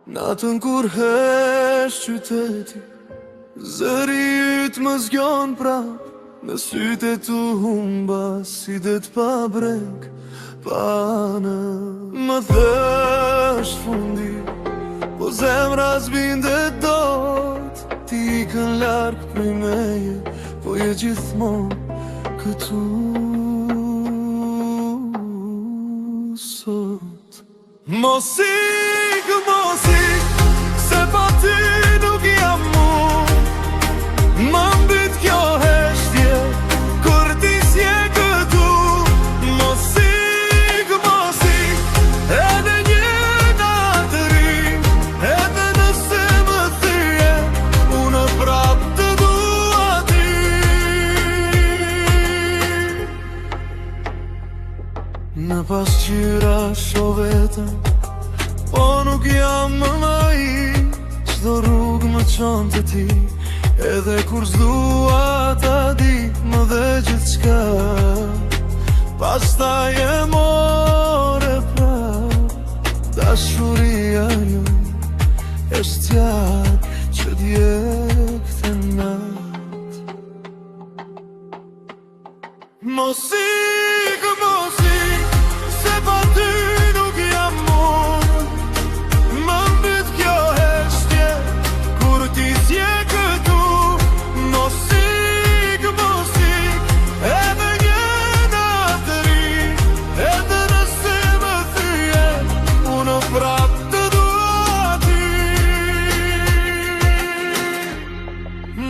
Natën kur hesh qyteti, zëri yt më zgjon prap, në sytë tu humba si det pa brek, pa anë. Më thësh fundi, po zemra zbindet dot, ti kën larg prej meje, po je gjithmon këtu sot. Mos ik, se pa ty nuk jam mu. Më mbyt kjo heshtje, kur ti s'je këtu. Mos ik, edhe një natë ri, edhe nëse më thyje, unë prap të dua ty. Në pasqyra shoh vetëm, po nuk jam më i, çdo rrugë më çon te ti, edhe kur s'dua ta di, më dhe gjithçka. Pastaj e more prap, dashuria ju e shtjat që djeg të nat. Mos ik, se pa ty nuk jam unë. Më mbyt kjo heshtje, kur ti s'je këtu. Mos ik, edhe një natë ri, edhe nëse më thyje, unë prap të dua ty.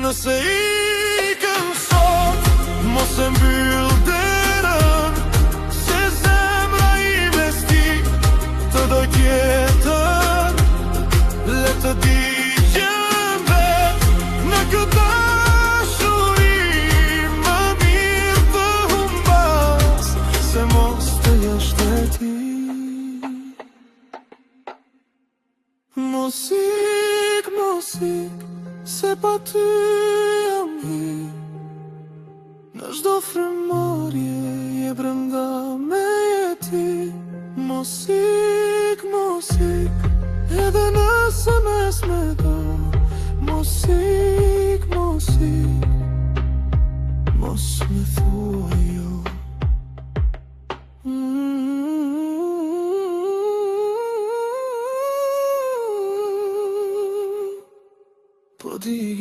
Nëse ikëm sot, mos e mbyll derën, se zemra ime s'ti të doj tjetër. Le të digjem vet në këtë dashuri, më mirë të humbas, se mos të jesh te ti. Mos ik, se pa ty jam hi. Në çdo frymërje je brenda me jeti. Mos ik, edhe nëse mes me do. Mos ik, mos me thua jo. Po di